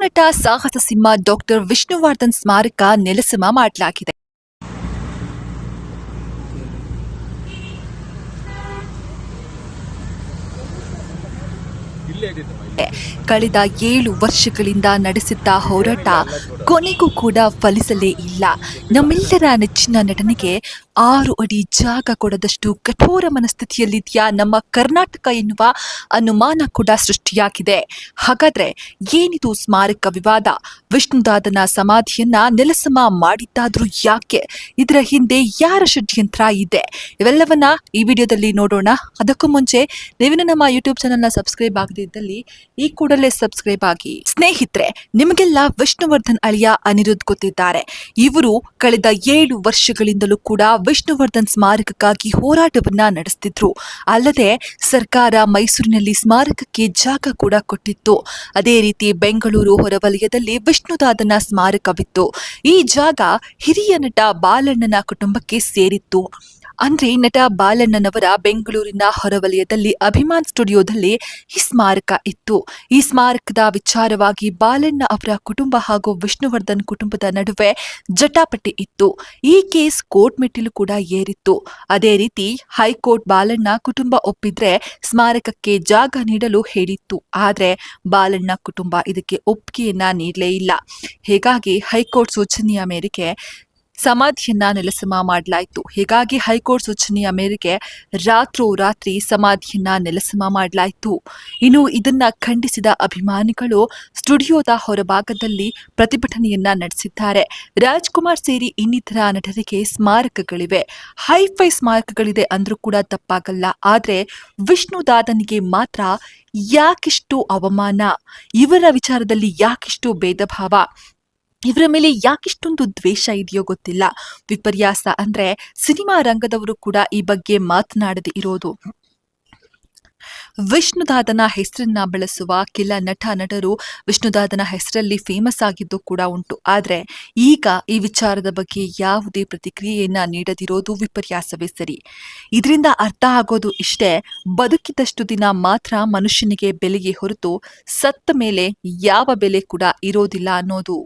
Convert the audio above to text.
ನಟ ಸಾಹಸ ಸಿಂಹ ಡಾಕ್ಟರ್ ವಿಷ್ಣುವರ್ಧನ್ ಸ್ಮಾರಕ ನೆಲಸಮ ಮಾಡಲಾಗಿದೆ. ಕಳೆದ 7 ವರ್ಷಗಳಿಂದ ನಡೆಸಿದ್ದ ಹೋರಾಟ ಕೊನೆಗೂ ಕೂಡ ಫಲಿಸಲೇ ಇಲ್ಲ. ನಮ್ಮೆಲ್ಲರ ನೆಚ್ಚಿನ ನಟನಿಗೆ 6 ಅಡಿ ಜಾಗ ಕೊಡದಷ್ಟು ಕಠೋರ ಮನಸ್ಥಿತಿಯಲ್ಲಿದೆಯಾ ನಮ್ಮ ಕರ್ನಾಟಕ ಎನ್ನುವ ಅನುಮಾನ ಕೂಡ ಸೃಷ್ಟಿಯಾಗಿದೆ. ಹಾಗಾದ್ರೆ ಏನಿದು ಸ್ಮಾರಕ ವಿವಾದ? ವಿಷ್ಣುದಾದನ ಸಮಾಧಿಯನ್ನ ನೆಲಸಮ ಮಾಡಿದ್ದಾದ್ರೂ ಯಾಕೆ? ಇದರ ಹಿಂದೆ ಯಾರ ಷಡ್ಯಂತ್ರ ಇದೆ? ಇವೆಲ್ಲವನ್ನ ಈ ವಿಡಿಯೋದಲ್ಲಿ ನೋಡೋಣ. ಅದಕ್ಕೂ ಮುಂಚೆ ನೀವು ನಮ್ಮ ಯೂಟ್ಯೂಬ್ ಚಾನೆಲ್ನ ಸಬ್ಸ್ಕ್ರೈಬ್ ಆಗದಿದ್ದಲ್ಲಿ ಈ ಕೂಡಲೇ ಸಬ್ಸ್ಕ್ರೈಬ್ ಆಗಿ. ಸ್ನೇಹಿತರೆ, ನಿಮಗೆಲ್ಲ ವಿಷ್ಣುವರ್ಧನ್ ಅಳಿಯ ಅನಿರುದ್ಧ್ ಗೊತ್ತಿದ್ದಾರೆ. ಇವರು ಕಳೆದ 7 ವರ್ಷಗಳಿಂದಲೂ ಕೂಡ ವಿಷ್ಣುವರ್ಧನ್ ಸ್ಮಾರಕಕ್ಕಾಗಿ ಹೋರಾಟವನ್ನ ನಡೆಸುತ್ತಿದ್ರು. ಅಲ್ಲದೆ ಸರ್ಕಾರ ಮೈಸೂರಿನಲ್ಲಿ ಸ್ಮಾರಕಕ್ಕೆ ಜಾಗ ಕೂಡ ಕೊಟ್ಟಿತ್ತು. ಅದೇ ರೀತಿ ಬೆಂಗಳೂರು ಹೊರವಲಯದಲ್ಲಿ ವಿಷ್ಣುದಾದನ ಸ್ಮಾರಕವಿತ್ತು. ಈ ಜಾಗ ಹಿರಿಯ ನಟ ಬಾಲಣ್ಣನ ಕುಟುಂಬಕ್ಕೆ ಸೇರಿತ್ತು. ಅಂದ್ರೆ ನಟ ಬಾಲಣ್ಣನವರ ಬೆಂಗಳೂರಿನ ಹೊರವಲಯದಲ್ಲಿ ಅಭಿಮಾನ್ ಸ್ಟುಡಿಯೋದಲ್ಲಿ ಈ ಸ್ಮಾರಕ ಇತ್ತು. ಈ ಸ್ಮಾರಕದ ವಿಚಾರವಾಗಿ ಬಾಲಣ್ಣ ಅವರ ಕುಟುಂಬ ಹಾಗೂ ವಿಷ್ಣುವರ್ಧನ್ ಕುಟುಂಬದ ನಡುವೆ ಜಟಾಪಟಿ ಇತ್ತು. ಈ ಕೇಸ್ ಕೋರ್ಟ್ ಮೆಟ್ಟಿಲು ಕೂಡ ಏರಿತ್ತು. ಅದೇ ರೀತಿ ಹೈಕೋರ್ಟ್ ಬಾಲಣ್ಣ ಕುಟುಂಬ ಒಪ್ಪಿದ್ರೆ ಸ್ಮಾರಕಕ್ಕೆ ಜಾಗ ನೀಡಲು ಹೇಳಿತ್ತು. ಆದ್ರೆ ಬಾಲಣ್ಣ ಕುಟುಂಬ ಇದಕ್ಕೆ ಒಪ್ಪಿಗೆಯನ್ನ ನೀಡಲೇ ಇಲ್ಲ. ಹೀಗಾಗಿ ಹೈಕೋರ್ಟ್ ಸೂಚನೆಯ ಮೇರೆಗೆ ಸಮಾಧಿಯನ್ನ ನೆಲಸಮ ಮಾಡಲಾಯಿತು. ಹೀಗಾಗಿ ಹೈಕೋರ್ಟ್ ಸೂಚನೆಯ ಮೇರೆಗೆ ರಾತ್ರೋರಾತ್ರಿ ಸಮಾಧಿಯನ್ನ ನೆಲಸಮ ಮಾಡಲಾಯಿತು. ಇನ್ನು ಇದನ್ನ ಖಂಡಿಸಿದ ಅಭಿಮಾನಿಗಳು ಸ್ಟುಡಿಯೋದ ಹೊರಭಾಗದಲ್ಲಿ ಪ್ರತಿಭಟನೆಯನ್ನ ನಡೆಸಿದ್ದಾರೆ. ರಾಜ್ಕುಮಾರ್ ಸೇರಿ ಇನ್ನಿತರ ನಟರಿಗೆ ಸ್ಮಾರಕಗಳಿವೆ, ಹೈಫೈ ಸ್ಮಾರಕಗಳಿದೆ ಅಂದ್ರೂ ಕೂಡ ತಪ್ಪಾಗಲ್ಲ. ಆದ್ರೆ ವಿಷ್ಣುದಾದನಿಗೆ ಮಾತ್ರ ಯಾಕಿಷ್ಟು ಅವಮಾನ? ಇವರ ವಿಚಾರದಲ್ಲಿ ಯಾಕಿಷ್ಟು ಭೇದ ಭಾವ? ಇವರ ಮೇಲೆ ಯಾಕಿಷ್ಟೊಂದು ದ್ವೇಷ ಇದೆಯೋ ಗೊತ್ತಿಲ್ಲ. ವಿಪರ್ಯಾಸ ಅಂದ್ರೆ ಸಿನಿಮಾ ರಂಗದವರು ಕೂಡ ಈ ಬಗ್ಗೆ ಮಾತನಾಡದೆ ಇರೋದು. ವಿಷ್ಣುದಾದನ ಹೆಸರನ್ನ ಬಳಸುವ ಕೆಲ ನಟರು ವಿಷ್ಣುದಾದನ ಹೆಸರಲ್ಲಿ ಫೇಮಸ್ ಆಗಿದ್ದು ಕೂಡ ಉಂಟು. ಆದ್ರೆ ಈಗ ಈ ವಿಚಾರದ ಬಗ್ಗೆ ಯಾವುದೇ ಪ್ರತಿಕ್ರಿಯೆಯನ್ನ ನೀಡದಿರೋದು ವಿಪರ್ಯಾಸವೇ ಸರಿ. ಇದರಿಂದ ಅರ್ಥ ಆಗೋದು ಇಷ್ಟೇ, ಬದುಕಿದಷ್ಟು ದಿನ ಮಾತ್ರ ಮನುಷ್ಯನಿಗೆ ಬೆಲೆಗೆ ಹೊರತು ಸತ್ತ ಮೇಲೆ ಯಾವ ಬೆಲೆ ಕೂಡ ಇರೋದಿಲ್ಲ ಅನ್ನೋದು.